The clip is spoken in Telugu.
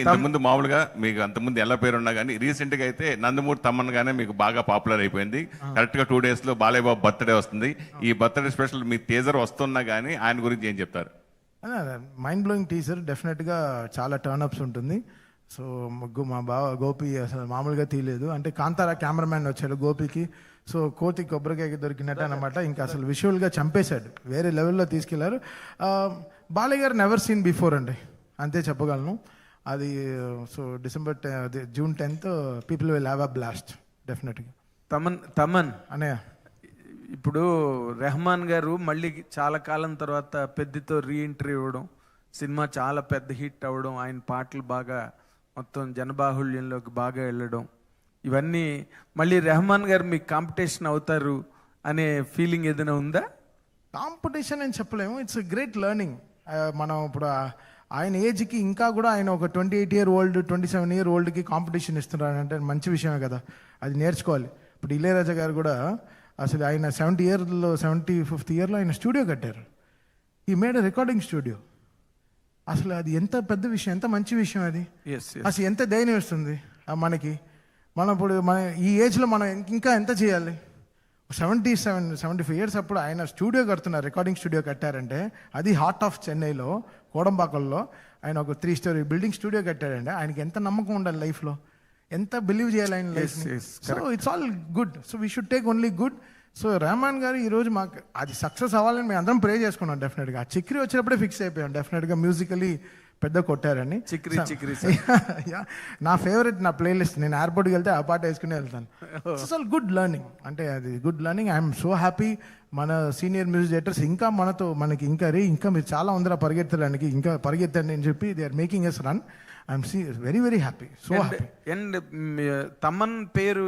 ఇంతకుముందు మామూలుగా మీకు అంతకుముందు ఎలా పేరు ఉన్నా కానీ రీసెంట్గా అయితే నందమూరి తమ్మన్ గానే మీకు బాగా పాపులర్ అయిపోయింది. కరెక్ట్గా 2 days లో బాలయ్య బాబు బర్త్డే వస్తుంది. ఈ బర్త్డే స్పెషల్ మీ టీజర్ వస్తున్నా కానీ ఆయన గురించి ఏం చెప్తారు? మైండ్ బ్లోయింగ్ టీజర్, డెఫినెట్గా చాలా టర్న్అప్స్ ఉంటుంది. సో మా బావ గోపి అసలు మామూలుగా తీయలేదు. అంటే కాంతారా కెమెరామ్యాన్ వచ్చాడు గోపికి, సో కోతి కొబ్బరికాయకి దొరికినట్టు అనమాట. ఇంకా అసలు విజువల్గా చంపేశాడు, వేరే లెవెల్లో తీసుకెళ్లారు. బాలయ్య గారు నెవర్ సీన్ బిఫోర్ అండి, అంతే చెప్పగలను. అది so June 10th people will have a blast డెఫినెట్గా. తమన్ అనే ఇప్పుడు రెహమాన్ గారు మళ్ళీ చాలా కాలం తర్వాత పెద్దతో రీఎంట్రీ ఇవ్వడం, సినిమా చాలా పెద్ద హిట్ అవ్వడం, ఆయన పాటలు బాగా మొత్తం జనబాహుళ్యంలోకి బాగా వెళ్ళడం, ఇవన్నీ మళ్ళీ రెహమాన్ గారు మీకు కాంపిటీషన్ అవుతారు అనే ఫీలింగ్ ఏదైనా ఉందా? కాంపిటీషన్ అని చెప్పలేము, ఇట్స్ గ్రేట్ లెర్నింగ్. మనం ఇప్పుడు ఆయన ఏజ్కి ఇంకా కూడా ఆయన ఒక 28 year old 27 year oldకి కాంపిటీషన్ ఇస్తున్నారు అంటే మంచి విషయమే కదా, అది నేర్చుకోవాలి. ఇప్పుడు ఇళయరాజా గారు కూడా అసలు ఆయన 75th yearలో ఆయన స్టూడియో కట్టారు. ఈ మేడ్ రికార్డింగ్ స్టూడియో. అసలు అది ఎంత పెద్ద విషయం, ఎంత మంచి విషయం అది. అసలు ఎంత ధైర్యం ఇస్తుంది మనకి. మనం ఇప్పుడు ఈ ఏజ్లో మనం ఇంకా ఎంత చేయాలి? 75 years అప్పుడు ఆయన స్టూడియో కడుతున్నారు, రికార్డింగ్ స్టూడియో కట్టారంటే అది హార్ట్ ఆఫ్ చెన్నైలో కోడంబాకల్లో ఆయన ఒక 3 story బిల్డింగ్ స్టూడియో కట్టారంటే ఆయనకి ఎంత నమ్మకం ఉండాలి లైఫ్లో, ఎంత బిలీవ్ చేయాలి ఆయన life. So it's all good, so we should take only good. So Rahman గారు ఈరోజు మాకు అది సక్సెస్ అవ్వాలని మేము అందరం ప్రే చేసుకున్నాం. డెఫినెట్గా ఆ చిక్రీ వచ్చినప్పుడే ఫిక్స్ అయిపోయాం, డెఫినెట్గా మ్యూజికలీ పెద్ద కొట్టారని. నా ఫేవరెట్, నా ప్లేలిస్ట్, నేను ఎయిర్పోర్ట్కి వెళ్తే ఆ పాట వేసుకుని వెళ్తాను. ఇట్స్ ఆల్ గుడ్ లెర్నింగ్, అంటే అది good learning. I'm so happy. మన సీనియర్ మ్యూజిక్ డైరెక్టర్స్ ఇంకా మనకి ఇంకా మీరు చాలా ఉందిరా పరిగెత్తడానికి, ఇంకా పరిగెత్తండి అని చెప్పి they are making us run. I'm very very happy, so happy. And Thaman పేరు